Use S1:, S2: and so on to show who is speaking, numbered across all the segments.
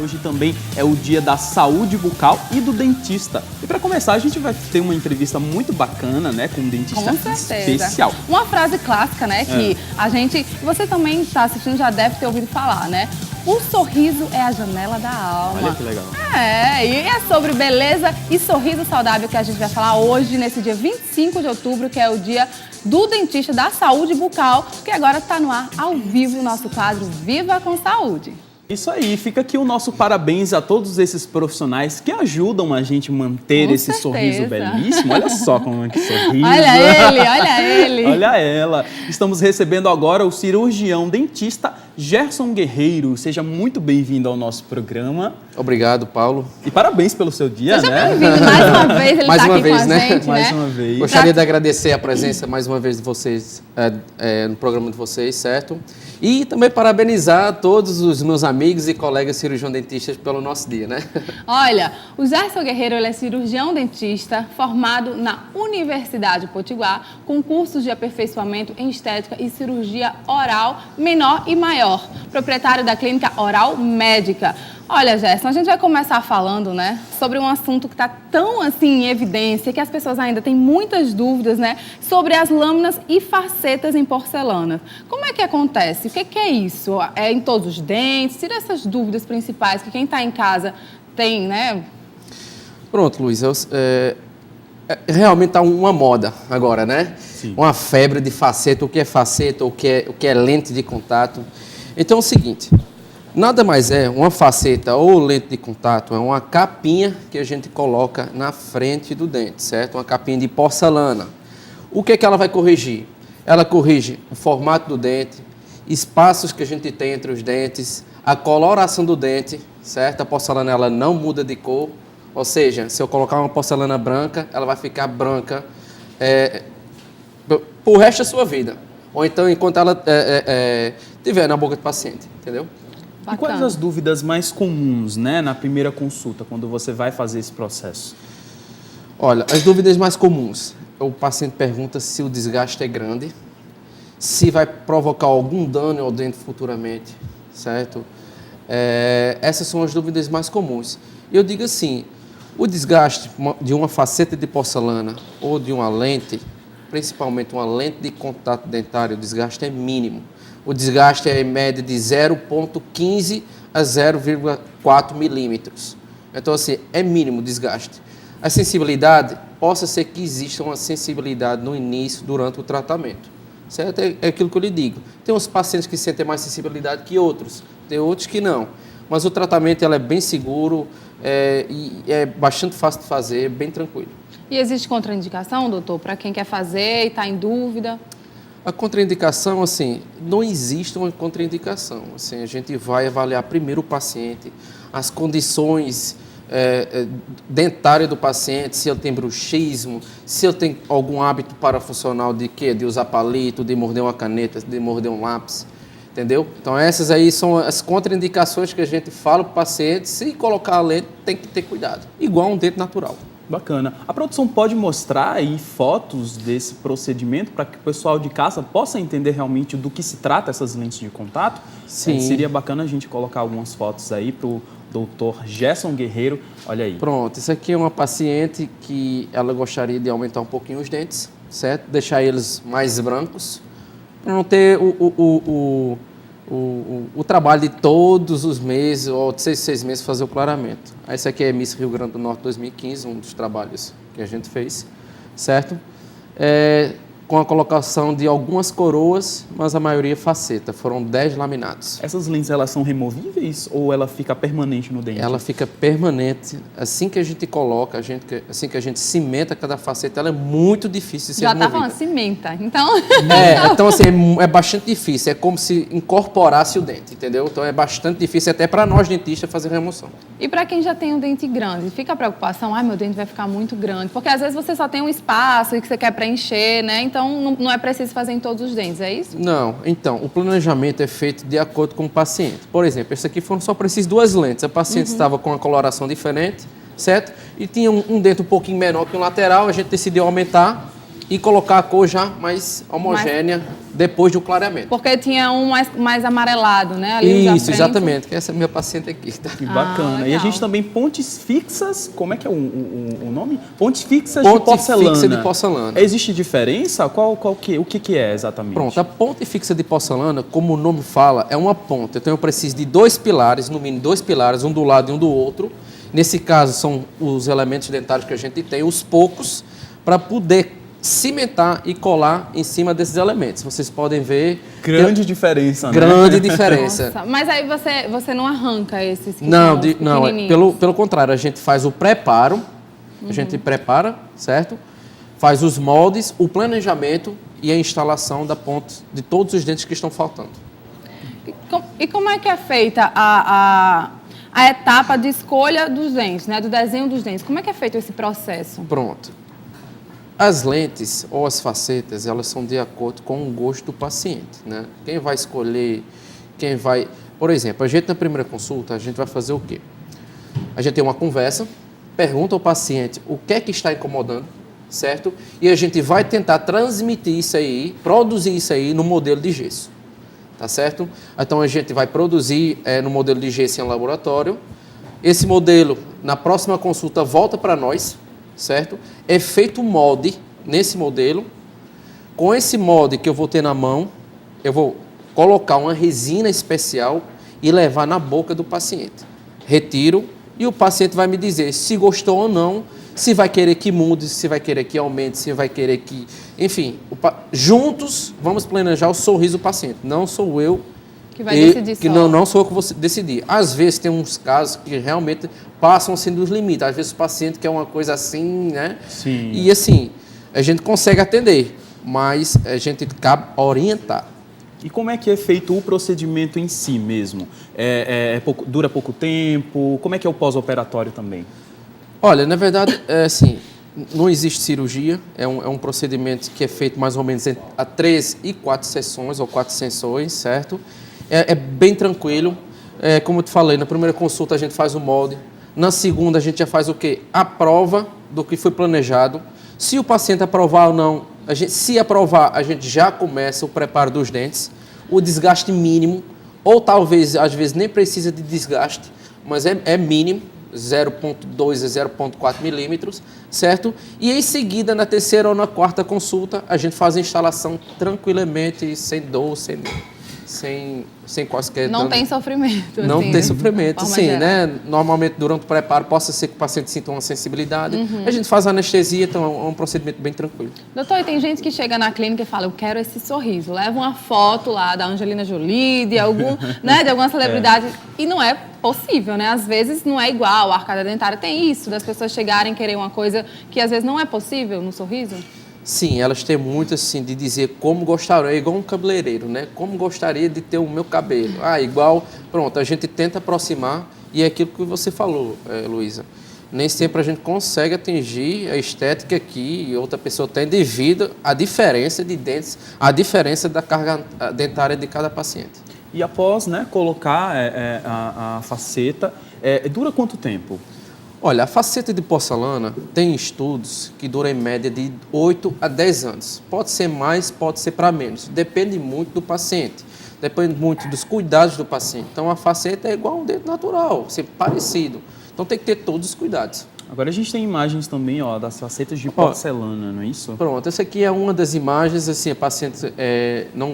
S1: hoje também é o dia da saúde bucal e do dentista. E para começar, a gente vai ter uma entrevista muito bacana, né, com um dentista especial.
S2: Uma frase clássica, né, que você também está assistindo, já deve ter ouvido falar, né? O sorriso é a janela da alma.
S1: Olha que legal.
S2: E é sobre beleza e sorriso saudável que a gente vai falar hoje, nesse dia 25 de outubro, que é o dia do dentista, da saúde bucal, que agora está no ar, ao vivo, o nosso quadro Viva com Saúde.
S1: Isso aí, fica aqui o nosso parabéns a todos esses profissionais que ajudam a gente a manter esse sorriso belíssimo. Olha só como é que sorriso.
S2: Olha ele, olha ele.
S1: Olha ela. Estamos recebendo agora o cirurgião dentista Gerson Guerreiro. Seja muito bem-vindo ao nosso programa.
S3: Obrigado, Paulo.
S1: E parabéns pelo seu dia,
S2: Seja
S1: né?
S2: bem-vindo mais uma vez, ele está aqui com a gente,
S1: Mais uma vez.
S3: Gostaria de agradecer a presença mais uma vez de vocês no programa de vocês, certo? E também parabenizar todos os meus amigos e colegas cirurgião dentistas pelo nosso dia, né?
S2: Olha, o Gerson Guerreiro, ele é cirurgião dentista formado na Universidade Potiguar, com cursos de aperfeiçoamento em estética e cirurgia oral menor e maior, proprietário da clínica Oral Médica. Olha, Gerson, a gente vai começar falando, né, sobre um assunto que está tão assim em evidência, que as pessoas ainda têm muitas dúvidas, né, sobre as lâminas e facetas em porcelana. Como é que acontece? O que é isso? É em todos os dentes? Tira essas dúvidas principais que quem está em casa tem, né?
S3: Pronto, Luiz. Realmente está uma moda agora, né?
S1: Sim.
S3: Uma febre de faceta, o que é faceta, o que é lente de contato. Então é o seguinte, nada mais é uma faceta ou lente de contato, é uma capinha que a gente coloca na frente do dente, certo? Uma capinha de porcelana. O que é que ela vai corrigir? Ela corrige o formato do dente, espaços que a gente tem entre os dentes, a coloração do dente, certo? A porcelana ela não muda de cor, ou seja, se eu colocar uma porcelana branca, ela vai ficar branca pro resto da sua vida. Ou então, enquanto ela estiver na boca do paciente, entendeu?
S1: E quais as dúvidas mais comuns, né, na primeira consulta, quando você vai fazer esse processo?
S3: Olha, as dúvidas mais comuns. O paciente pergunta se o desgaste é grande, se vai provocar algum dano ao dente futuramente, certo? Essas são as dúvidas mais comuns. Eu digo assim, o desgaste de uma faceta de porcelana ou de uma lente, principalmente uma lente de contato dentário, o desgaste é mínimo. O desgaste é em média de 0,15 a 0,4 milímetros. Então, assim, é mínimo o desgaste. A sensibilidade, possa ser que exista uma sensibilidade no início, durante o tratamento. Certo? É aquilo que eu lhe digo. Tem uns pacientes que sentem mais sensibilidade que outros, tem outros que não. Mas o tratamento ela é bem seguro e é bastante fácil de fazer, bem tranquilo.
S2: E existe contraindicação, doutor, para quem quer fazer e está em dúvida?
S3: A contraindicação, assim, não existe uma contraindicação. Assim, a gente vai avaliar primeiro o paciente, as condições dentárias do paciente, se ele tem bruxismo, se ele tem algum hábito parafuncional de quê? De usar palito, de morder uma caneta, de morder um lápis, entendeu? Então essas aí são as contraindicações que a gente fala para o paciente, se colocar a lente tem que ter cuidado, igual um dente natural.
S1: Bacana. A produção pode mostrar aí fotos desse procedimento para que o pessoal de casa possa entender realmente do que se trata essas lentes de contato?
S3: Sim.
S1: Seria bacana a gente colocar algumas fotos aí para o doutor Gerson Guerreiro. Olha aí.
S3: Pronto, isso aqui é uma paciente que ela gostaria de aumentar um pouquinho os dentes, certo? Deixar eles mais brancos, para não ter o trabalho de todos os meses, ou de 6 meses, fazer o clareamento. Esse aqui é Miss Rio Grande do Norte 2015, um dos trabalhos que a gente fez, certo? Com a colocação de algumas coroas, mas a maioria faceta. Foram 10 laminados.
S1: Essas lentes, elas são removíveis ou ela fica permanente no dente?
S3: Ela fica permanente. Assim que a gente coloca, assim que a gente cimenta cada faceta, ela é muito difícil de ser removida.
S2: Já tá falando cimenta, então...
S3: Então assim, é bastante difícil. É como se incorporasse o dente, entendeu? Então é bastante difícil até para nós dentistas fazer remoção.
S2: E para quem já tem um dente grande, fica a preocupação, meu dente vai ficar muito grande. Porque às vezes você só tem um espaço e que você quer preencher, né? Então não é preciso fazer em todos os dentes, é isso?
S3: Não. Então, o planejamento é feito de acordo com o paciente. Por exemplo, esse aqui foram só preciso 2 lentes. A paciente estava com uma coloração diferente, certo? E tinha um dente um pouquinho menor que o lateral, a gente decidiu aumentar e colocar a cor já mais homogênea depois do clareamento.
S2: Porque tinha um mais amarelado, né? Ali
S3: Isso, exatamente, que essa é a minha paciente aqui. Tá?
S1: Que bacana. E a
S2: legal.
S1: gente também pontes fixas, como é que é o nome? Pontes fixas
S3: Ponte
S1: de porcelana.
S3: fixa de porcelana.
S1: Existe diferença? O que é exatamente?
S3: Pronto, a ponte fixa de porcelana, como o nome fala, é uma ponte. Então eu preciso de 2 pilares, no mínimo 2 pilares, um do lado e um do outro. Nesse caso são os elementos dentários que a gente tem, os poucos, para poder cimentar e colar em cima desses elementos. Vocês podem ver...
S1: Grande diferença, né?
S3: Grande diferença.
S2: Nossa, mas aí você não arranca esses que
S3: Não,
S2: são
S3: não,
S2: pequenininhos?
S3: pelo contrário, a gente faz o preparo, a gente prepara, certo? Faz os moldes, o planejamento e a instalação da ponte de todos os dentes que estão faltando.
S2: E como é que é feita a etapa de escolha dos dentes, né? Do desenho dos dentes? Como é que é feito esse processo?
S3: Pronto. As lentes ou as facetas, elas são de acordo com o gosto do paciente, né? Quem vai escolher, quem vai... Por exemplo, a gente na primeira consulta, a gente vai fazer o quê? A gente tem uma conversa, pergunta ao paciente o que é que está incomodando, certo? E a gente vai tentar transmitir isso aí, produzir isso aí no modelo de gesso, tá certo? Então a gente vai produzir no modelo de gesso em laboratório. Esse modelo, na próxima consulta, volta para nós, certo? É feito um molde nesse modelo. Com esse molde que eu vou ter na mão, eu vou colocar uma resina especial e levar na boca do paciente. Retiro e o paciente vai me dizer se gostou ou não, se vai querer que mude, se vai querer que aumente, se vai querer que... Enfim, juntos vamos planejar o sorriso do paciente. Não sou eu
S2: que vai decidir
S3: que
S2: só.
S3: não sou eu que vou decidir. Às vezes tem uns casos que realmente passam assim dos limites. Às vezes o paciente quer uma coisa assim, né?
S1: Sim.
S3: E assim, a gente consegue atender, mas a gente cabe orientar.
S1: E como é que é feito o procedimento em si mesmo? Dura pouco tempo? Como é que é o pós-operatório também?
S3: Olha, na verdade, assim, não existe cirurgia. É um procedimento que é feito mais ou menos a 3 e 4 sessões, ou 4 sessões, certo? É bem tranquilo. Como eu te falei, na primeira consulta a gente faz o molde. Na segunda a gente já faz o quê? A prova do que foi planejado. Se o paciente aprovar ou não, se aprovar, a gente já começa o preparo dos dentes. O desgaste mínimo, ou talvez, às vezes, nem precisa de desgaste, mas é mínimo, 0,2 a 0,4 milímetros, certo? E em seguida, na terceira ou na quarta consulta, a gente faz a instalação tranquilamente, sem dor, sem quaisquer...
S2: Não tem sofrimento.
S3: Não
S2: assim,
S3: tem sofrimento,
S2: de forma
S3: sim,
S2: geral.
S3: né? Normalmente, durante o preparo, possa ser que o paciente sinta uma sensibilidade. A gente faz anestesia, então é um procedimento bem tranquilo.
S2: Doutor, e tem gente que chega na clínica e fala, eu quero esse sorriso. Leva uma foto lá da Angelina Jolie, de alguma celebridade. E não é possível, né? Às vezes não é igual. A arcada dentária tem isso, das pessoas chegarem e querer uma coisa que às vezes não é possível no sorriso.
S3: Sim, elas têm muito assim de dizer como gostaria, igual um cabeleireiro, né? Como gostaria de ter o meu cabelo. Igual, pronto, a gente tenta aproximar e é aquilo que você falou, Luísa. Nem sempre a gente consegue atingir a estética que outra pessoa tem devido à diferença de dentes, à diferença da carga dentária de cada paciente.
S1: E após, né, colocar a faceta, dura quanto tempo?
S3: Olha, a faceta de porcelana tem estudos que duram em média de 8 a 10 anos. Pode ser mais, pode ser para menos. Depende muito do paciente. Depende muito dos cuidados do paciente. Então, a faceta é igual a um dente natural, sempre parecido. Então, tem que ter todos os cuidados.
S1: Agora a gente tem imagens também, das facetas de porcelana, não é isso?
S3: Pronto, essa aqui é uma das imagens. Assim, a paciente não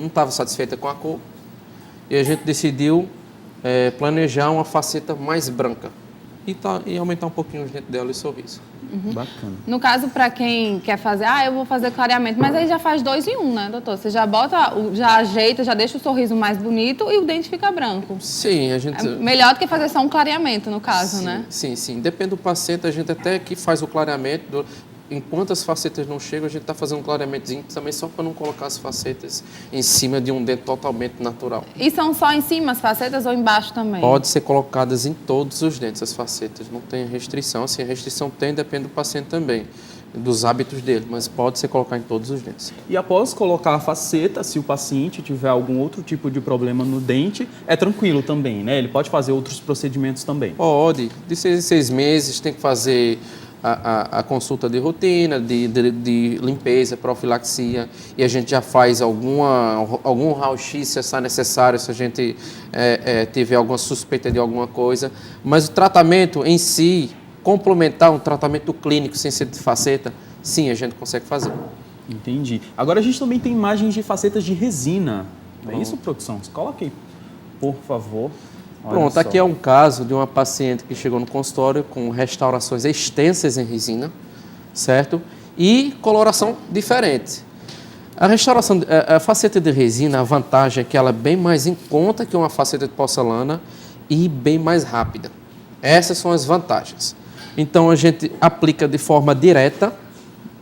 S3: estava satisfeita com a cor. E a gente decidiu planejar uma faceta mais branca. E aumentar um pouquinho os dentes dela e o sorriso.
S1: Bacana.
S2: No caso, para quem quer fazer, eu vou fazer clareamento, mas aí já faz 2 em 1, né, doutor? Você já bota, já ajeita, já deixa o sorriso mais bonito e o dente fica branco.
S3: Sim, a gente...
S2: É melhor do que fazer só um clareamento, no caso,
S3: sim,
S2: né?
S3: Sim. Depende do paciente, a gente até que faz o clareamento. Enquanto as facetas não chegam, a gente está fazendo um clareamentozinho também só para não colocar as facetas em cima de um dente totalmente natural.
S2: E são só em cima as facetas ou embaixo também?
S3: Pode ser colocadas em todos os dentes, as facetas. Não tem restrição. Assim, a restrição depende do paciente também, dos hábitos dele, mas pode ser colocado em todos os dentes.
S1: E após colocar a faceta, se o paciente tiver algum outro tipo de problema no dente, é tranquilo também, né? Ele pode fazer outros procedimentos também.
S3: Pode. De 6 em 6 meses tem que fazer a consulta de rotina, de limpeza, profilaxia, e a gente já faz algum raio-x se está necessário, se a gente tiver alguma suspeita de alguma coisa. Mas o tratamento em si, complementar um tratamento clínico sem ser de faceta, sim, a gente consegue fazer.
S1: Entendi. Agora a gente também tem imagens de facetas de resina. Não é isso, produção? Coloca aí, por favor. Olha
S3: Pronto,
S1: só.
S3: aqui é um caso de uma paciente que chegou no consultório com restaurações extensas em resina, certo? E coloração diferente. A restauração, a faceta de resina, a vantagem é que ela é bem mais em conta que uma faceta de porcelana e bem mais rápida. Essas são as vantagens. Então, a gente aplica de forma direta,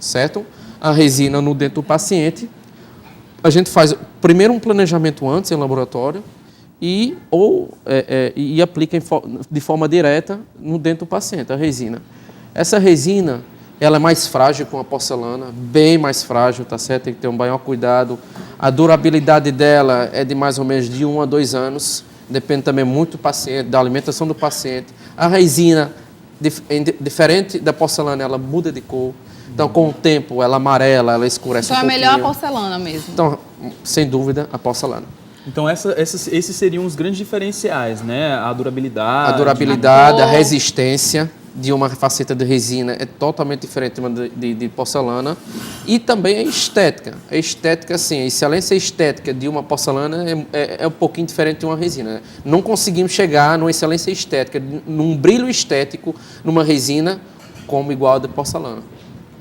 S3: certo? A resina no dente do paciente. A gente faz primeiro um planejamento antes em laboratório e aplica de forma direta no dente do paciente, a resina. Essa resina, ela é mais frágil que uma porcelana, bem mais frágil, tá certo? Tem que ter um maior cuidado. A durabilidade dela é de mais ou menos de 1 a 2 anos, depende também muito do paciente, da alimentação do paciente. A resina, diferente da porcelana, ela muda de cor. Então, com o tempo, ela amarela, ela escurece
S2: Então
S3: um
S2: é
S3: pouquinho.
S2: melhor a porcelana mesmo.
S3: Então, sem dúvida, a porcelana.
S1: Então, esses seriam os grandes diferenciais, né? A durabilidade.
S3: A durabilidade, a
S2: cor.
S3: resistência de uma faceta de resina é totalmente diferente de uma de porcelana. E também a estética. A estética, assim, a excelência estética de uma porcelana é um pouquinho diferente de uma resina, né? Não conseguimos chegar numa excelência estética, num brilho estético, numa resina, como igual a de porcelana.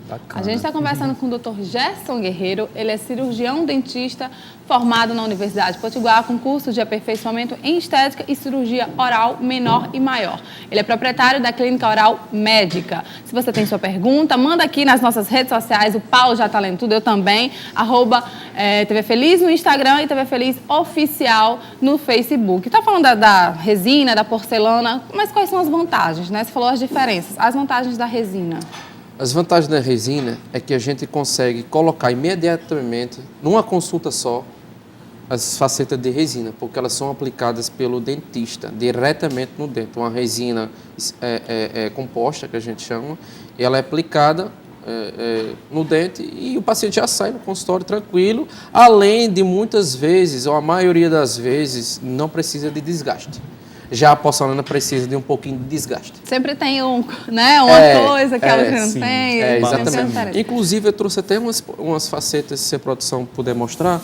S1: Bacana.
S2: A gente está conversando com o Dr. Gerson Guerreiro, ele é cirurgião dentista formado na Universidade Potiguar com curso de aperfeiçoamento em estética e cirurgia oral menor e maior. Ele é proprietário da Clínica Oral Médica. Se você tem sua pergunta, manda aqui nas nossas redes sociais, o Paulo já está lendo tudo, eu também, @TV Feliz no Instagram e TV Feliz Oficial no Facebook. Está falando da resina, da porcelana, mas quais são as vantagens, né? Você falou as diferenças, as vantagens da resina.
S3: As vantagens da resina é que a gente consegue colocar imediatamente, numa consulta só, as facetas de resina, porque elas são aplicadas pelo dentista, diretamente no dente. Uma resina composta, que a gente chama, e ela é aplicada no dente e o paciente já sai no consultório tranquilo, além de muitas vezes, ou a maioria das vezes, não precisa de desgaste. Já a porcelana precisa de um pouquinho de desgaste.
S2: Sempre tem uma coisa que a outra não
S1: sim.
S2: tem.
S3: Exatamente. Inclusive, eu trouxe até umas facetas, se a produção puder mostrar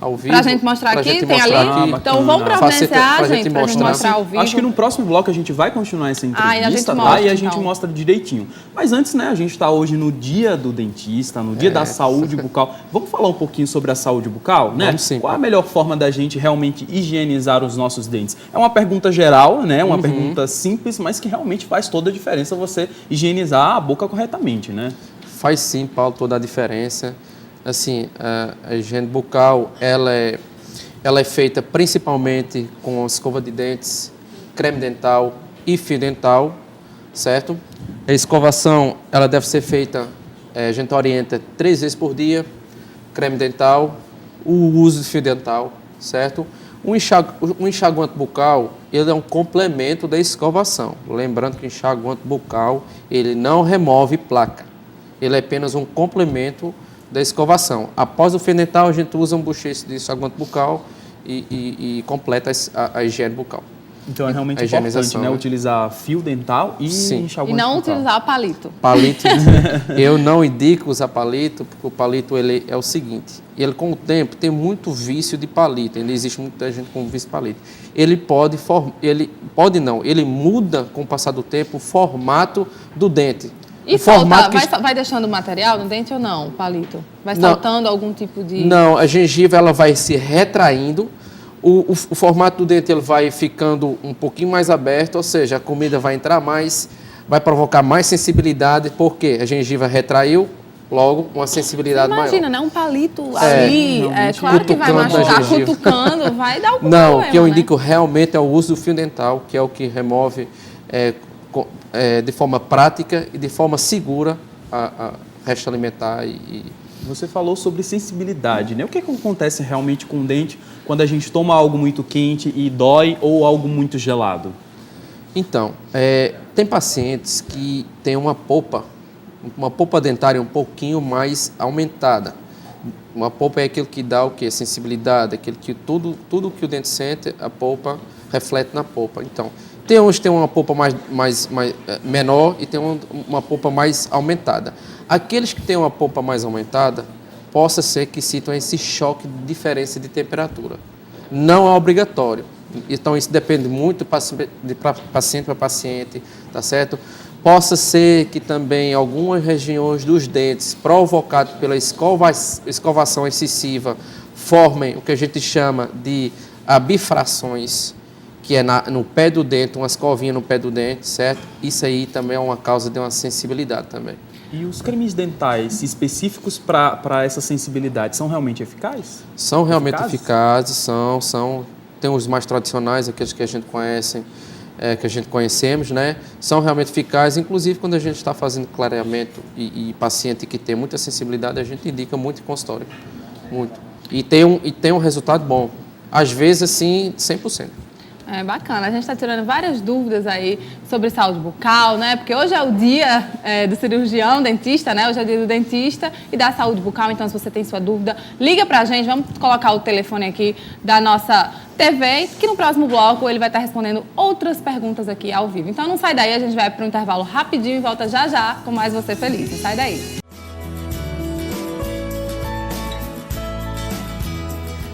S3: ao vivo.
S2: Pra gente mostrar
S3: pra
S2: aqui?
S3: gente
S2: Tem
S3: mostrar
S2: ali?
S3: aqui.
S2: Então vamos providenciar,
S3: pra
S2: gente, pra gente mostrar ao vivo.
S1: Acho que no próximo bloco a gente vai continuar essa
S2: e a
S1: entrevista,
S2: gente
S1: tá?
S2: mostra,
S1: E a gente
S2: então.
S1: mostra direitinho. Mas antes, né, a gente está hoje no dia do dentista, no dia da saúde bucal. Vamos falar um pouquinho sobre a saúde bucal, né?
S3: Vamos sim.
S1: Qual a melhor forma da gente realmente higienizar os nossos dentes? É uma pergunta geral, né? Uma pergunta simples, mas que realmente faz toda a diferença você higienizar a boca corretamente, né?
S3: Faz sim, Paulo, toda a diferença. Assim, a higiene bucal, ela é feita principalmente com escova de dentes, creme dental e fio dental, certo? A escovação, ela deve ser feita, a gente orienta 3 vezes por dia, creme dental, o uso de fio dental, certo? O enxaguante bucal, ele é um complemento da escovação. Lembrando que o enxaguante bucal, ele não remove placa. Ele é apenas um complemento da escovação. Após o fio dental, a gente usa um bochecho de enxaguante bucal e completa a higiene bucal.
S1: Então é realmente
S3: A
S1: importante,
S3: higienização,
S1: né?
S3: né?
S1: Utilizar fio dental e
S3: Sim.
S1: enxaguante
S2: E não
S1: bucal.
S2: utilizar palito.
S3: Palito, eu não indico usar palito, porque o palito ele é o seguinte, ele com o tempo tem muito vício de palito, ainda existe muita gente com vício de palito. Ele muda com o passar do tempo o formato do dente.
S2: E
S3: o formato
S2: vai deixando material no dente ou não, o palito? Vai
S3: Não.
S2: soltando algum tipo de...
S3: Não, a gengiva ela vai se retraindo, o formato do dente ele vai ficando um pouquinho mais aberto, ou seja, a comida vai entrar mais, vai provocar mais sensibilidade, porque a gengiva retraiu, logo uma sensibilidade
S2: Imagina,
S3: maior.
S2: né? Um palito ali,
S1: realmente
S2: claro que vai
S3: cutucando a
S2: machucar,
S3: gengiva.
S2: cutucando, vai dar algum
S3: Não,
S2: problema,
S3: o que eu
S2: né?
S3: indico realmente é o uso do fio dental, que é o que remove de forma prática e de forma segura a resto alimentar
S1: Você falou sobre sensibilidade, né? O que acontece realmente com o dente quando a gente toma algo muito quente e dói ou algo muito gelado?
S3: Então, tem pacientes que têm uma polpa Uma polpa dentária um pouquinho mais aumentada. Uma polpa é aquilo que dá o quê? Sensibilidade, aquilo que tudo que o dente sente, a polpa reflete na polpa. Então, tem uns que tem uma polpa mais menor e tem uma polpa mais aumentada. Aqueles que têm uma polpa mais aumentada, possa ser que sintam esse choque de diferença de temperatura. Não é obrigatório. Então, isso depende muito de paciente para paciente, tá certo? Possa ser que também algumas regiões dos dentes, provocadas pela escovação excessiva, formem o que a gente chama de bifrações, que é no pé do dente, uma escovinha no pé do dente, certo? Isso aí também é uma causa de uma sensibilidade também.
S1: E os cremes dentais específicos para essa sensibilidade são realmente eficazes?
S3: São realmente eficazes, são. Tem os mais tradicionais, aqueles que a gente conhece, que a gente conhecemos, né? São realmente eficazes, inclusive quando a gente está fazendo clareamento e paciente que tem muita sensibilidade, a gente indica muito em consultório, muito. E tem um resultado bom, às vezes assim, 100%.
S2: É bacana, a gente está tirando várias dúvidas aí sobre saúde bucal, né? Porque hoje é o dia do cirurgião, dentista, né? Hoje é o dia do dentista e da saúde bucal, então se você tem sua dúvida, liga pra gente, vamos colocar o telefone aqui da nossa TV, que no próximo bloco ele vai estar respondendo outras perguntas aqui ao vivo. Então não sai daí, a gente vai para um intervalo rapidinho e volta já já com mais Você Feliz. Não sai daí.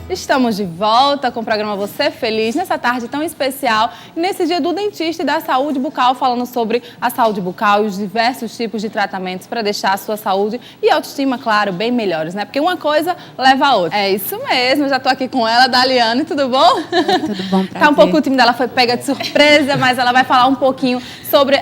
S2: Estamos de volta com o programa Você Feliz, nessa tarde tão especial, nesse dia do dentista e da saúde bucal, falando sobre a saúde bucal e os diversos tipos de tratamentos para deixar a sua saúde e autoestima, claro, bem melhores, né? Porque uma coisa leva a outra. É isso mesmo, eu já tô aqui com ela, Daliane, tudo bom?
S4: Tudo bom, prazer.
S2: Tá um pouco tímida, ela foi pega de surpresa, mas ela vai falar um pouquinho sobre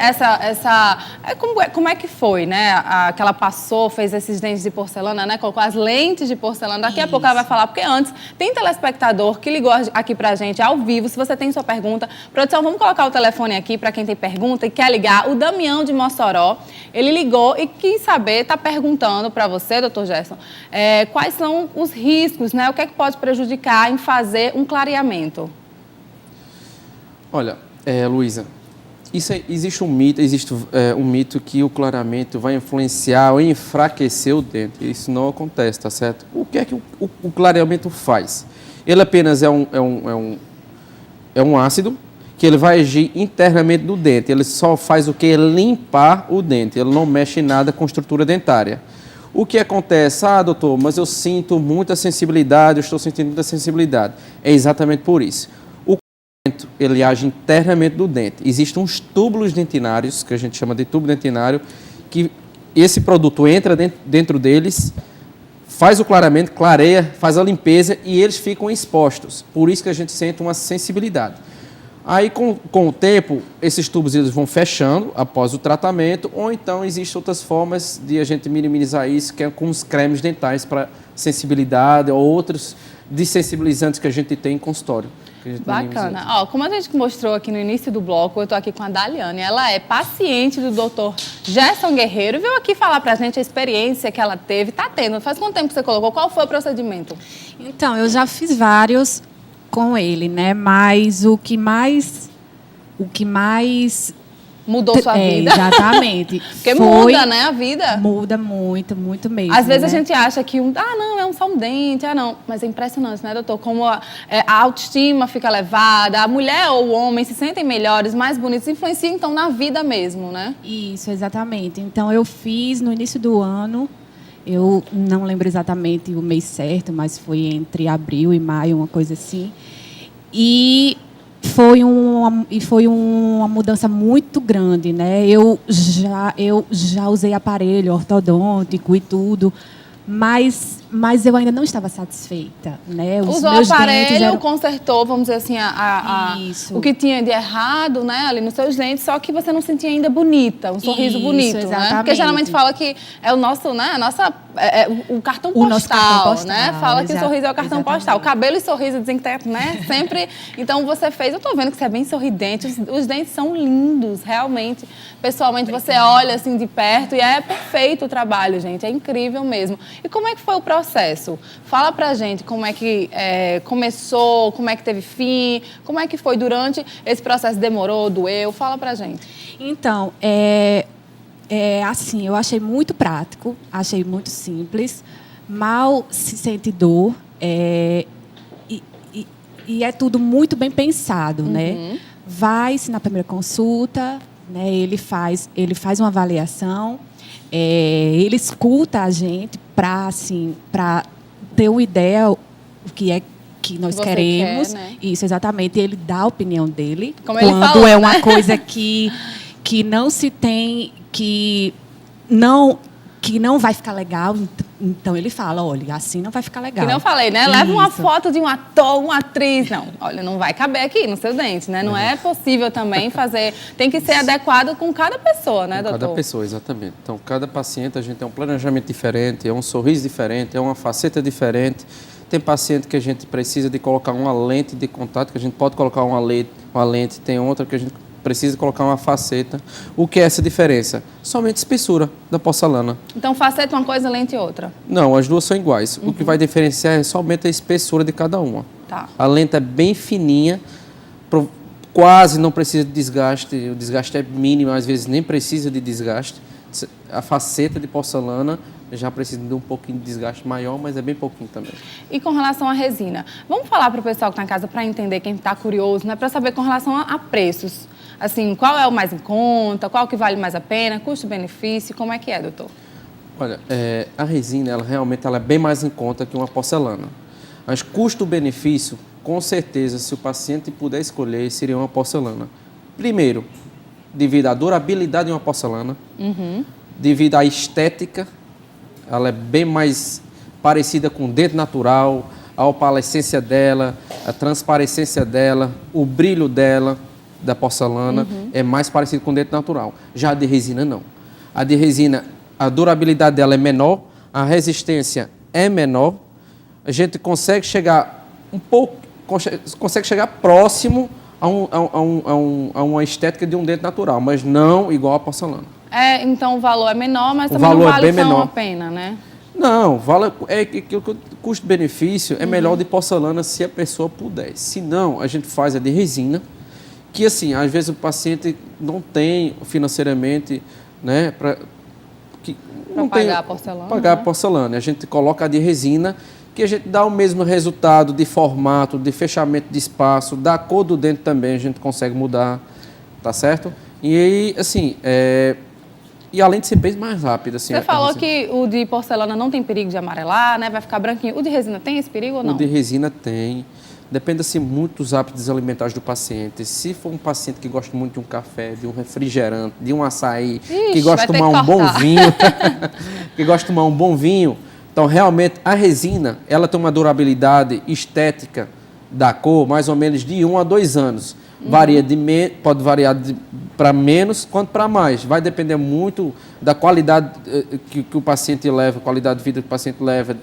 S2: como é que foi, né? Que ela passou, fez esses dentes de porcelana, né? Colocou as lentes de porcelana. Daqui a pouco ela vai falar, porque antes tem telespectador que ligou aqui pra gente ao vivo. Se você tem sua pergunta, produção, vamos colocar o telefone aqui para quem tem pergunta e quer ligar. O Damião de Mossoró, ele ligou e quis saber, tá perguntando para você, doutor Gerson, quais são os riscos, né? O que é que pode prejudicar em fazer um clareamento?
S3: Olha, Luísa, existe um mito que o clareamento vai influenciar ou enfraquecer o dente. Isso não acontece, tá certo? O que é que o clareamento faz? Ele apenas é um ácido que ele vai agir internamente no dente. Ele só faz o que? Limpar o dente. Ele não mexe em nada com a estrutura dentária. O que acontece? Doutor, mas eu sinto muita sensibilidade, eu estou sentindo muita sensibilidade. É exatamente por isso. Ele age internamente do dente. Existem uns túbulos dentinários, que a gente chama de tubo dentinário, que esse produto entra dentro deles, faz o clareamento, clareia, faz a limpeza e eles ficam expostos. Por isso que a gente sente uma sensibilidade. Aí, com o tempo, esses tubos eles vão fechando após o tratamento, ou então existem outras formas de a gente minimizar isso, que é com os cremes dentais para sensibilidade ou outros dessensibilizantes que a gente tem em consultório.
S2: Bacana. Ó, como a gente mostrou aqui no início do bloco, eu tô aqui com a Daliane. Ela é paciente do Dr. Gerson Guerreiro. Veio aqui falar pra gente a experiência que ela teve. Tá tendo. Faz quanto tempo que você colocou? Qual foi o procedimento?
S4: Então, eu já fiz vários com ele, né? Mas o que mais
S2: mudou sua vida.
S4: Exatamente.
S2: Porque muda, né, a vida.
S4: Muda muito, muito mesmo.
S2: Às vezes,
S4: né?
S2: a gente acha que não, é só um dente, não. Mas é impressionante, né, doutor? Como a autoestima fica elevada, a mulher ou o homem se sentem melhores, mais bonitos, influencia, então, na vida mesmo, né?
S4: Isso, exatamente. Então, eu fiz no início do ano, eu não lembro exatamente o mês certo, mas foi entre abril e maio, uma coisa assim. E foi uma mudança muito grande, né? Eu já usei aparelho ortodôntico e tudo, mas eu ainda não estava satisfeita, né?
S2: Usou o aparelho, consertou, vamos dizer assim, o que tinha de errado, né, ali nos seus dentes, só que você não sentia ainda bonita, um sorriso bonito,
S4: exatamente.
S2: Né? Porque geralmente fala que é o nosso, né, o cartão postal,
S4: nosso cartão postal,
S2: né? Fala que o sorriso é o cartão
S4: exatamente.
S2: postal. Cabelo e sorriso dizem que né, sempre. Então você fez, eu tô vendo que você é bem sorridente, os dentes são lindos, realmente. Pessoalmente você olha assim de perto e é perfeito o trabalho, gente, é incrível mesmo. E como é que foi o processo? Fala pra gente como é que começou, como é que teve fim, como é que foi durante esse processo, demorou, doeu? Fala pra gente.
S4: Então, assim, eu achei muito prático, achei muito simples, mal se sente dor, e é tudo muito bem pensado, né? Vai-se na primeira consulta, né? Ele faz uma avaliação, ele escuta a gente para assim, ter uma ideia o que é que nós
S2: Você
S4: queremos.
S2: quer, né?
S4: Isso, exatamente. Ele dá a opinião dele.
S2: Como ele
S4: quando
S2: falou,
S4: é uma
S2: né?
S4: coisa que não se tem, que não vai ficar legal, então ele fala, olha, assim não vai ficar legal.
S2: Que não falei, né? Leva uma
S4: Isso.
S2: foto de um ator, uma atriz. Não, olha, não vai caber aqui no seu dente, né? Não é possível também fazer. Tem que ser adequado com cada pessoa, né, doutor?
S3: Cada pessoa, exatamente. Então, cada paciente, a gente tem um planejamento diferente, é um sorriso diferente, é uma faceta diferente. Tem paciente que a gente precisa de colocar uma lente de contato, que a gente pode colocar uma lente, tem outra que a gente precisa colocar uma faceta. O que é essa diferença? Somente espessura da porcelana.
S2: Então, faceta uma coisa, lente outra.
S3: Não, as duas são iguais. O que vai diferenciar é somente a espessura de cada uma.
S2: Tá.
S3: A lente é bem fininha, quase não precisa de desgaste, o desgaste é mínimo, às vezes nem precisa de desgaste. A faceta de porcelana já precisa de um pouquinho de desgaste maior, mas é bem pouquinho também.
S2: E com relação à resina? Vamos falar para o pessoal que está em casa para entender, quem está curioso, né? Para saber com relação a preços. Assim, qual é o mais em conta, qual que vale mais a pena, custo-benefício, como é que é, doutor?
S3: Olha, a resina, ela realmente ela é bem mais em conta que uma porcelana. Mas custo-benefício, com certeza, se o paciente puder escolher, seria uma porcelana. Primeiro, devido à durabilidade de uma porcelana, devido à estética, ela é bem mais parecida com o dente natural, a opalescência dela, a transparência dela, o brilho dela, da porcelana, é mais parecido com o dente natural. Já a de resina, não. A de resina, a durabilidade dela é menor, a resistência é menor, a gente consegue chegar um pouco, consegue chegar próximo a uma estética de um dente natural, mas não igual a porcelana.
S2: Então o valor é menor, mas
S3: O
S2: também não
S3: valor é
S2: vale
S3: bem
S2: tão
S3: menor.
S2: a pena, né?
S3: Não, que o custo-benefício é melhor de porcelana se a pessoa puder. Se não, a gente faz a de resina, que assim, às vezes o paciente não tem financeiramente, né, para
S2: pagar a porcelana,
S3: pagar a
S2: né?
S3: porcelana. A gente coloca a de resina, que a gente dá o mesmo resultado de formato, de fechamento de espaço, da cor do dente também a gente consegue mudar, tá certo? E aí, assim, e além de ser bem mais rápido, assim.
S2: Você falou que o de porcelana não tem perigo de amarelar, né? Vai ficar branquinho. O de resina tem esse perigo ou não?
S3: O de resina tem. Depende assim, muito dos hábitos alimentares do paciente. Se for um paciente que gosta muito de um café, de um refrigerante, de um açaí, que gosta de tomar um bom vinho, que gosta de tomar um bom vinho, então realmente a resina, ela tem uma durabilidade estética da cor mais ou menos de 1 a 2 anos. Pode variar para menos quanto para mais. Vai depender muito da qualidade que o paciente leva, qualidade de vida que o paciente leva,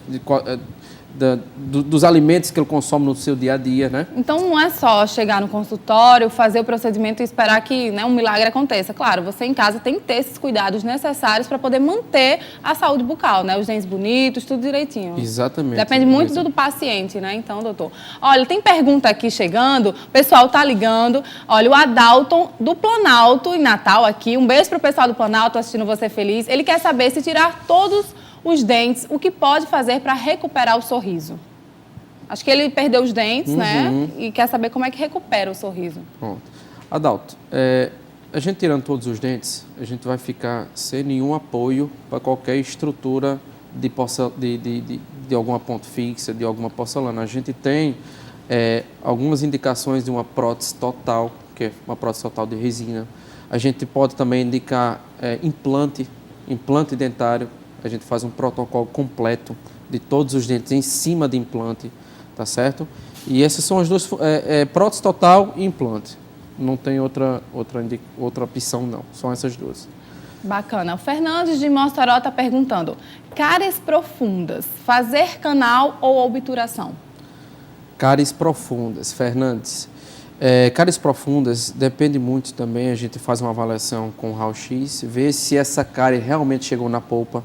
S3: dos alimentos que ele consome no seu dia a dia, né?
S2: Então não é só chegar no consultório, fazer o procedimento e esperar que, né, um milagre aconteça. Claro, você em casa tem que ter esses cuidados necessários para poder manter a saúde bucal, né? Os dentes bonitos, tudo direitinho.
S3: Exatamente.
S2: Depende muito do paciente, né? Então, doutor. Olha, tem pergunta aqui chegando, o pessoal tá ligando. Olha, o Adalton do Planalto, em Natal aqui. Um beijo pro pessoal do Planalto assistindo Você Feliz. Ele quer saber se tirar todos os dentes, o que pode fazer para recuperar o sorriso? Acho que ele perdeu os dentes, né? E quer saber como é que recupera o sorriso.
S3: Pronto. Adalto, a gente tirando todos os dentes, a gente vai ficar sem nenhum apoio para qualquer estrutura de alguma ponta fixa, de alguma porcelana. A gente tem algumas indicações de uma prótese total, que é uma prótese total de resina. A gente pode também indicar implante dentário. A gente faz um protocolo completo de todos os dentes em cima de implante, tá certo? E essas são as duas, prótese total e implante. Não tem outra opção, não. São essas duas.
S2: Bacana. O Fernandes de Mossoró está perguntando, cáries profundas, fazer canal ou obturação?
S3: Cáries profundas, Fernandes. Cáries profundas depende muito também, a gente faz uma avaliação com raio-x, ver se essa cárie realmente chegou na polpa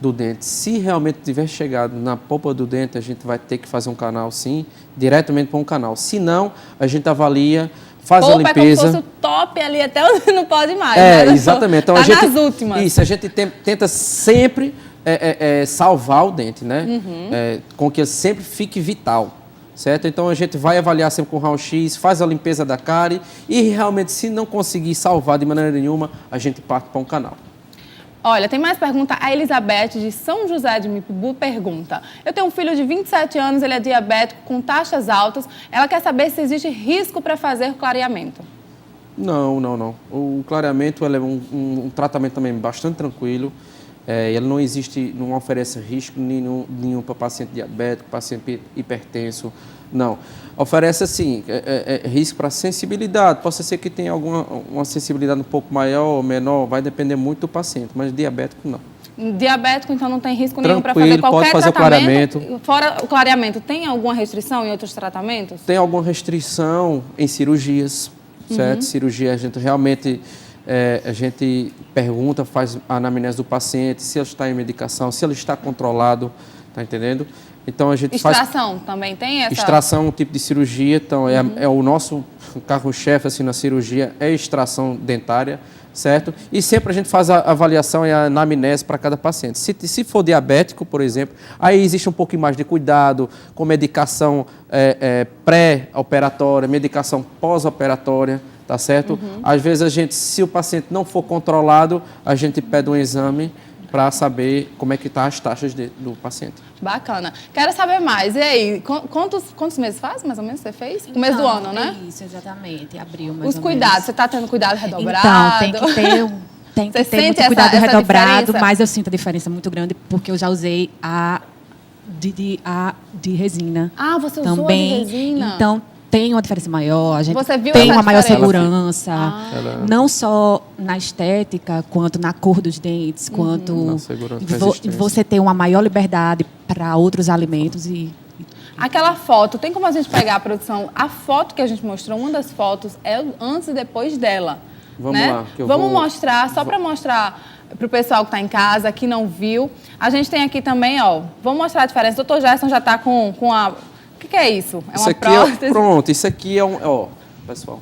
S3: do dente. Se realmente tiver chegado na polpa do dente, a gente vai ter que fazer um canal, sim, diretamente para um canal. Se não, a gente avalia faz a
S2: Poupa é como se
S3: limpeza.
S2: fosse o top ali, até onde não pode mais.
S3: É,
S2: né, doutor?
S3: exatamente. Então,
S2: Tá
S3: a gente,
S2: nas últimas.
S3: Isso, a gente tenta sempre salvar o dente, né? Com que ele sempre fique vital, certo? Então, a gente vai avaliar sempre com raio-x, faz a limpeza da cárie e, realmente, se não conseguir salvar de maneira nenhuma, a gente parte para um canal.
S2: Olha, tem mais pergunta. A Elizabeth, de São José de Mipibu, pergunta. Eu tenho um filho de 27 anos, ele é diabético, com taxas altas. Ela quer saber se existe risco para fazer clareamento.
S3: Não. O clareamento ele é um tratamento também bastante tranquilo. Ele não oferece risco nenhum para paciente diabético, paciente hipertenso. Não. Oferece, assim, risco para sensibilidade. Pode ser que tenha uma sensibilidade um pouco maior ou menor, vai depender muito do paciente, mas diabético não.
S2: Diabético, então, não tem risco nenhum para
S3: Tranquilo,
S2: fazer qualquer
S3: pode fazer o
S2: tratamento?
S3: clareamento.
S2: Fora o clareamento, tem alguma restrição em outros tratamentos?
S3: Tem alguma restrição em cirurgias, certo? Cirurgia, a gente realmente a gente pergunta, faz a anamnese do paciente, se ele está em medicação, se ele está controlado, tá entendendo? Então a gente
S2: Extração também tem essa?
S3: Extração é um tipo de cirurgia, então é o nosso carro-chefe assim, na cirurgia, é extração dentária, certo? E sempre a gente faz a avaliação e a anamnese para cada paciente. Se for diabético, por exemplo, aí existe um pouquinho mais de cuidado com medicação pré-operatória, medicação pós-operatória, tá certo? Às vezes se o paciente não for controlado, a gente pede um exame para saber como é que tá as taxas do paciente.
S2: Bacana. Quero saber mais. E aí, quantos meses faz, mais ou menos, você fez? No mês do ano, né?
S4: Isso, exatamente. Abril, mais
S2: Os
S4: ou
S2: cuidados,
S4: menos.
S2: você está tendo cuidado redobrado?
S4: Então, tem que ter
S2: Você sente
S4: muito cuidado
S2: essa
S4: redobrado,
S2: diferença?
S4: mas eu sinto a diferença muito grande porque eu já usei a de resina.
S2: Ah, você usou
S4: também.
S2: a de resina?
S4: Então, tem uma diferença maior, a gente
S2: Você viu
S4: tem
S2: essa
S4: uma maior
S2: diferença?
S4: segurança, não só na estética, quanto na cor dos dentes, quanto
S3: Na segurança, resistência.
S4: você ter uma maior liberdade para outros alimentos
S2: Aquela foto, tem como a gente pegar a produção? A foto que a gente mostrou, uma das fotos, é o antes e depois dela.
S3: Vamos
S2: né?
S3: lá, que eu
S2: Vamos
S3: vou-
S2: mostrar, só para mostrar para o pessoal que está em casa, que não viu. A gente tem aqui também, ó, vamos mostrar a diferença. O Dr. Gerson já está com a... O que é isso? É
S3: Isso
S2: uma
S3: aqui
S2: prótese?
S3: pronto, isso aqui é ó, pessoal,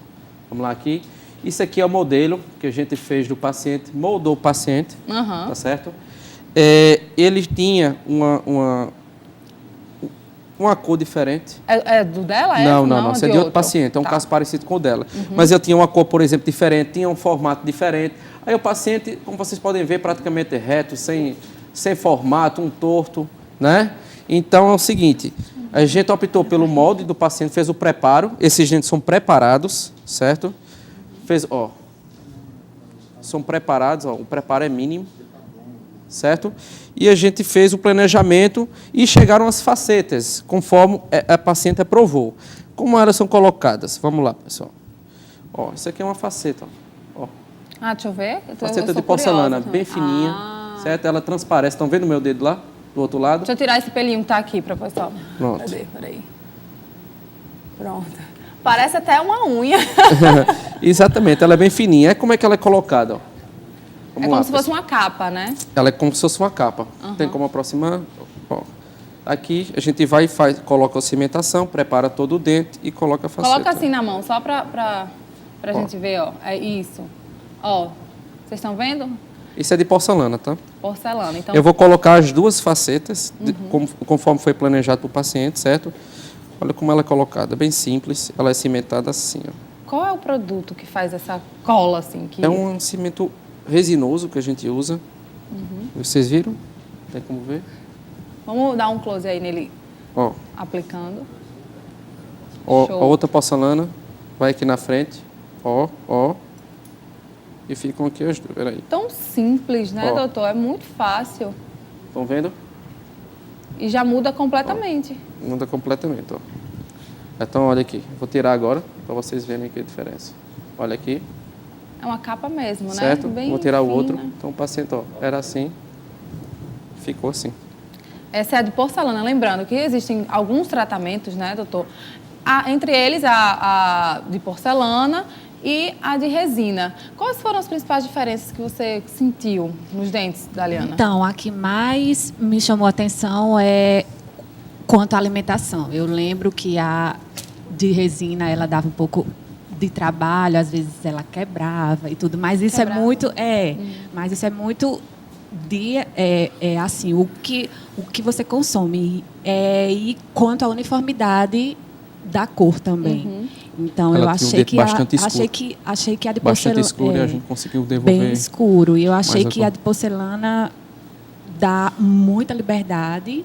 S3: vamos lá aqui. Isso aqui é o modelo que a gente fez do paciente, moldou o paciente,
S2: Aham.
S3: tá certo? Ele tinha uma cor diferente.
S2: É do dela?
S3: Não, isso é de outro
S2: outro
S3: paciente, é um
S2: Tá.
S3: caso parecido com o dela. Mas eu tinha uma cor, por exemplo, diferente, tinha um formato diferente. Aí o paciente, como vocês podem ver, praticamente reto, sem formato, um torto, né? Então é o seguinte, a gente optou pelo molde do paciente, fez o preparo, esses dentes são preparados, certo? São preparados, ó, o preparo é mínimo, certo? E a gente fez o planejamento e chegaram as facetas, conforme a paciente aprovou. Como elas são colocadas? Vamos lá, pessoal. Ó, isso aqui é uma faceta, ó.
S2: Ah, deixa eu ver.
S3: Faceta
S2: eu
S3: de
S2: sou
S3: porcelana,
S2: curiosa
S3: bem
S2: também.
S3: fininha,
S2: Ah.
S3: certo? Ela transparece. Estão vendo o meu dedo lá, do outro lado?
S2: Deixa eu tirar esse pelinho que tá aqui para o pessoal.
S3: Pronto.
S2: Cadê? Peraí. Pronto. Parece até uma unha.
S3: Exatamente, ela é bem fininha. Como é que ela é colocada? Ó. Vamos
S2: É como
S3: lá,
S2: se fosse
S3: pessoal.
S2: uma capa, né?
S3: Ela é como se fosse uma capa. Tem como aproximar? Ó. Aqui a gente vai e coloca a cimentação, prepara todo o dente e coloca a faceta.
S2: Coloca assim na mão, só pra gente ver, ó. É isso. Ó, vocês estão vendo?
S3: Isso é de porcelana, tá?
S2: Porcelana. Então,
S3: Eu vou colocar as duas facetas, conforme foi planejado para o paciente, certo? Olha como ela é colocada, bem simples. Ela é cimentada assim, ó.
S2: qual é o produto que faz essa cola, assim? Que...
S3: É um cimento resinoso que a gente usa. Vocês viram? Tem como ver?
S2: Vamos dar um close aí nele
S3: Ó,
S2: aplicando.
S3: ó,
S2: Show.
S3: a outra porcelana vai aqui na frente. Ó. E ficam aqui as duas. Peraí.
S2: Tão simples, né,
S3: Ó.
S2: doutor? É muito fácil.
S3: Estão vendo?
S2: E já muda completamente.
S3: Muda completamente, ó. Então, olha aqui. Vou tirar agora para vocês verem aqui a diferença. Olha aqui,
S2: É uma capa mesmo, né?
S3: certo?
S2: Bem
S3: Vou tirar o
S2: fina.
S3: outro. Então, o paciente, ó, era assim. Ficou assim.
S2: Essa é a de porcelana. Lembrando que existem alguns tratamentos, né, doutor? Entre eles, a de porcelana e a de resina. Quais foram as principais diferenças que você sentiu nos dentes da Liana?
S4: Então, a que mais me chamou a atenção é quanto à alimentação. Eu lembro que a de resina, ela dava um pouco de trabalho, às vezes ela quebrava e tudo, mas isso
S2: Quebrava.
S4: é muito, mas isso é muito assim, o que você consome e quanto à uniformidade da cor também. Então
S3: Ela
S4: eu
S3: tinha um
S4: achei
S3: dente
S4: que
S3: bastante escuro.
S4: achei que a de
S3: Bastante
S4: porcelana
S3: escuro e a gente conseguiu devolver.
S4: bem escuro. E eu achei
S3: mais
S4: que a de porcelana dá muita liberdade,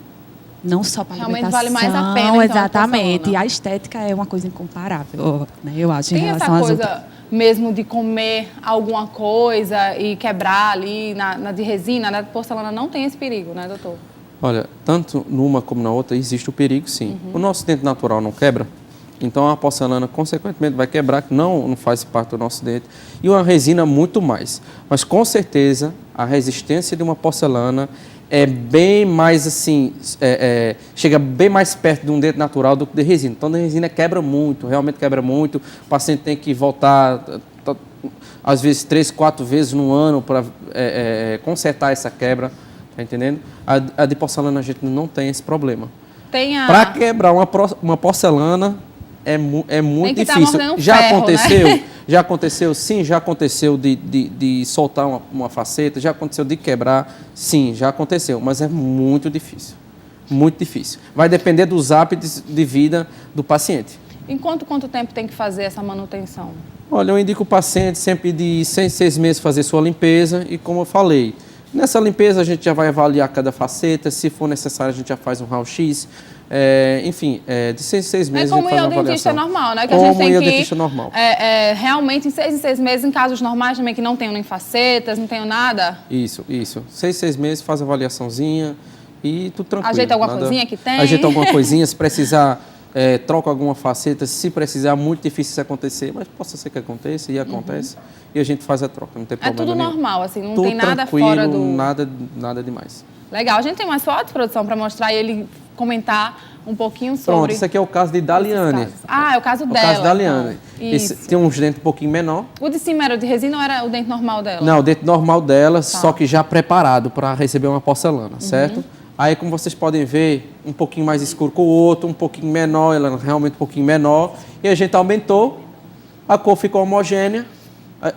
S4: não só para
S2: Realmente
S4: alimentação.
S2: vale mais a pena, então, a
S4: Exatamente.
S2: porcelana.
S4: E a estética é uma coisa incomparável, né? Eu acho, em
S2: Tem essa
S4: relação às outras.
S2: coisa mesmo de comer alguma coisa e quebrar ali na de resina, na de porcelana não tem esse perigo, né, doutor?
S3: Olha, tanto numa como na outra existe o perigo, sim. O nosso dente natural não quebra, então a porcelana, consequentemente, vai quebrar, que não faz parte do nosso dente, e uma resina muito mais. Mas, com certeza, a resistência de uma porcelana é bem mais, assim, chega bem mais perto de um dente natural do que de resina. Então, a resina quebra muito, realmente quebra muito. O paciente tem que voltar, às vezes, 3, 4 vezes no ano para consertar essa quebra. Tá entendendo? A de porcelana a gente não tem esse problema. Para quebrar uma porcelana é muito
S2: que tá
S3: difícil.
S2: mordendo
S3: Já
S2: ferro,
S3: aconteceu?
S2: né?
S3: Já aconteceu? Sim, já aconteceu de soltar uma faceta, já aconteceu de quebrar? Sim, já aconteceu, mas é muito difícil. Muito difícil. Vai depender dos hábitos de vida do paciente.
S2: Em quanto tempo tem que fazer essa manutenção?
S3: Olha, eu indico o paciente sempre de 6 meses fazer sua limpeza e, como eu falei, nessa limpeza a gente já vai avaliar cada faceta, se for necessário a gente já faz um raio-x, enfim, de 6 meses a gente
S2: como
S3: faz
S2: ir
S3: uma
S2: ao dentista
S3: avaliação.
S2: normal, né? Que a
S3: Como
S2: gente tem
S3: ir ao
S2: que
S3: dentista normal.
S2: Realmente em 6 meses, em casos normais também que não tenham nem facetas, não tenham nada.
S3: Isso. 6 meses faz a avaliaçãozinha e tudo tranquilo.
S2: Ajeita alguma coisinha que tem.
S3: Ajeita alguma coisinha, se precisar, troca alguma faceta, se precisar, muito difícil isso acontecer, mas possa ser que aconteça e acontece. E a gente faz a troca, não tem
S2: É
S3: problema
S2: tudo
S3: nenhum.
S2: normal, assim, não
S3: Tudo
S2: tem nada
S3: tranquilo,
S2: fora do...
S3: nada demais.
S2: Legal, a gente tem mais fotos, produção, para mostrar e ele comentar um pouquinho sobre...
S3: Pronto, isso aqui é o caso de Daliane.
S2: esses casos. Ah, é o caso
S3: O
S2: dela.
S3: caso da Liane.
S2: Então.
S3: Esse
S2: Isso.
S3: tem uns dentes um pouquinho menor.
S2: O de cima era o de resina ou era o dente normal dela?
S3: Não, o dente normal dela, só que já preparado para receber uma porcelana, certo? Aí, como vocês podem ver, um pouquinho mais escuro que o outro, um pouquinho menor, ela realmente um pouquinho menor. E a gente aumentou, a cor ficou homogênea.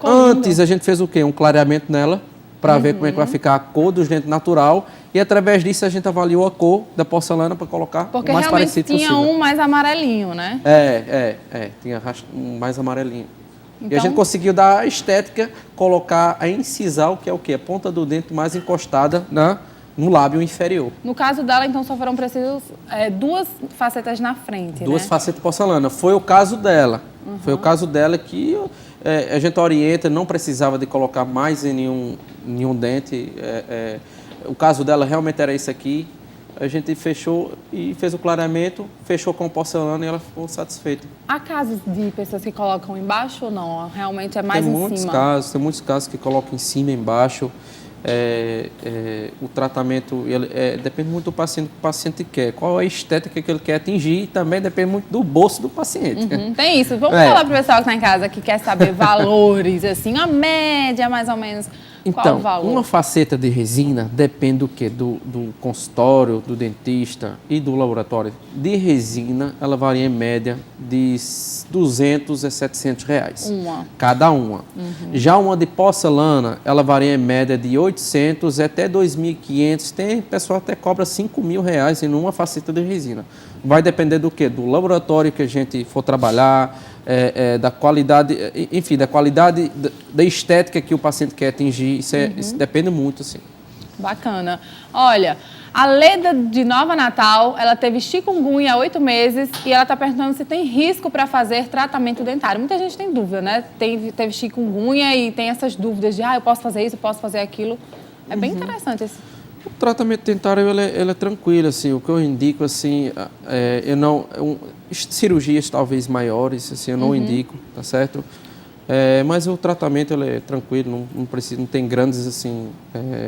S3: Antes a gente fez o quê? Um clareamento nela, para ver como é que vai ficar a cor dos dentes natural. E através disso a gente avaliou a cor da porcelana para colocar
S2: Porque
S3: o mais
S2: realmente
S3: parecido
S2: tinha
S3: possível.
S2: um mais amarelinho, né?
S3: Tinha um mais amarelinho. E a
S2: Então-
S3: gente conseguiu dar a estética, colocar a incisal, que é o quê? A ponta do dente mais encostada no lábio inferior.
S2: No caso dela, então, só foram precisas 2 facetas na frente,
S3: Duas
S2: né?
S3: facetas de porcelana. Foi o caso dela. Foi o caso dela que a gente orienta, não precisava de colocar mais em nenhum dente. O caso dela realmente era esse aqui. A gente fechou e fez o clareamento, fechou com porcelana e ela ficou satisfeita.
S2: Há casos de pessoas que colocam embaixo ou não? Realmente é mais
S3: Tem
S2: em
S3: muitos
S2: cima?
S3: tem muitos casos que colocam em cima e embaixo. O tratamento depende muito do paciente, que o paciente quer. Qual a estética que ele quer atingir e também depende muito do bolso do paciente.
S2: Tem isso. Vamos falar para o pessoal que está em casa que quer saber valores, assim, a média mais ou menos. Qual o
S3: Então,
S2: valor?
S3: uma faceta de resina depende do quê? Do consultório, do dentista e do laboratório. De resina, ela varia em média de 200 a 700 reais. Cada uma. Já uma de porcelana, ela varia em média de 800 até 2.500. Tem pessoal que até cobra 5 mil reais em uma faceta de resina. Vai depender do quê? Do laboratório que a gente for trabalhar, da qualidade, enfim, da qualidade, da estética que o paciente quer atingir. Isso depende muito, assim.
S2: Bacana. Olha, a Leda de Nova Natal, ela teve chikungunya há 8 meses e ela está perguntando se tem risco para fazer tratamento dentário. Muita gente tem dúvida, né? Teve chikungunya e tem essas dúvidas de, eu posso fazer isso, eu posso fazer aquilo. É bem interessante esse.
S3: O tratamento dentário ele é tranquilo, assim. O que eu indico, assim, cirurgias talvez maiores, assim, eu não indico, tá certo? Mas o tratamento ele é tranquilo, não precisa, não tem grandes assim.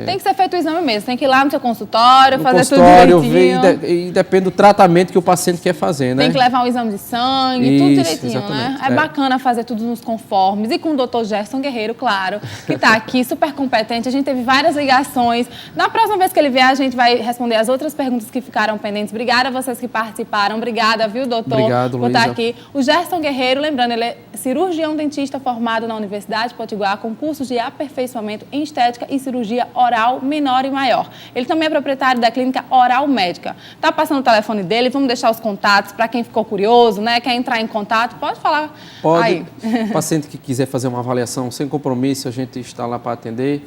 S2: Tem que ser feito o exame mesmo, tem que ir lá no seu consultório,
S3: No
S2: fazer
S3: consultório,
S2: tudo direitinho.
S3: e depende do tratamento que o paciente quer fazer, né?
S2: Tem que levar um exame de sangue, tudo
S3: Isso,
S2: direitinho, né?
S3: exatamente,
S2: É bacana fazer tudo nos conformes. E com o doutor Gerson Guerreiro, claro, que está aqui, super competente. A gente teve várias ligações. Na próxima vez que ele vier, a gente vai responder as outras perguntas que ficaram pendentes. Obrigada a vocês que participaram. Obrigada, viu, doutor?
S3: Obrigado,
S2: por estar
S3: Luísa.
S2: aqui. O Gerson Guerreiro, lembrando, ele é cirurgião dentista formado na Universidade Potiguar, com cursos de aperfeiçoamento em estética e cirurgia oral menor e maior. Ele também é proprietário da clínica Oral Médica. Tá passando o telefone dele, vamos deixar os contatos para quem ficou curioso, né? Quer entrar em contato, pode falar.
S3: Pode.
S2: Aí.
S3: O paciente que quiser fazer uma avaliação sem compromisso, a gente está lá para atender.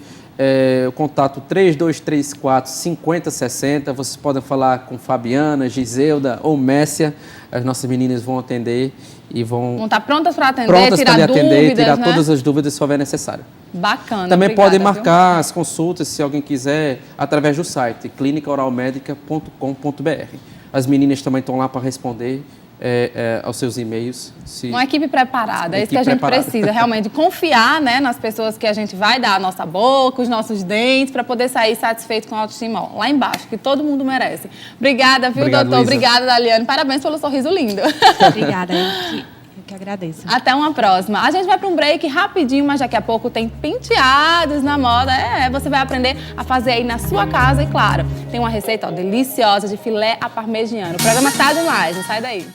S3: O contato 3234 5060. Vocês podem falar com Fabiana, Giselda ou Messia. As nossas meninas vão atender e vão
S2: estar prontas para atender,
S3: prontas para
S2: tirar
S3: lhe atender,
S2: dúvidas,
S3: tirar
S2: né?
S3: todas as dúvidas se houver necessário.
S2: Bacana.
S3: Também
S2: obrigada,
S3: podem
S2: viu?
S3: marcar as consultas, se alguém quiser, através do site clinicaoralmedica.com.br. As meninas também estão lá para responder aos seus e-mails.
S2: Uma equipe preparada, é isso que a gente precisa, realmente, confiar, né, nas pessoas que a gente vai dar a nossa boca, os nossos dentes, para poder sair satisfeito com a autoestima lá embaixo, que todo mundo merece. Obrigada, viu,
S3: Obrigado,
S2: doutor?
S3: Luísa.
S2: Obrigada, Daliane. Parabéns pelo sorriso lindo.
S4: Obrigada, eu que agradeço.
S2: Até uma próxima. A gente vai para um break rapidinho, mas daqui a pouco tem penteados na moda. Você vai aprender a fazer aí na sua casa e, claro, tem uma receita deliciosa de filé à parmegiana. O programa tá demais, não sai daí.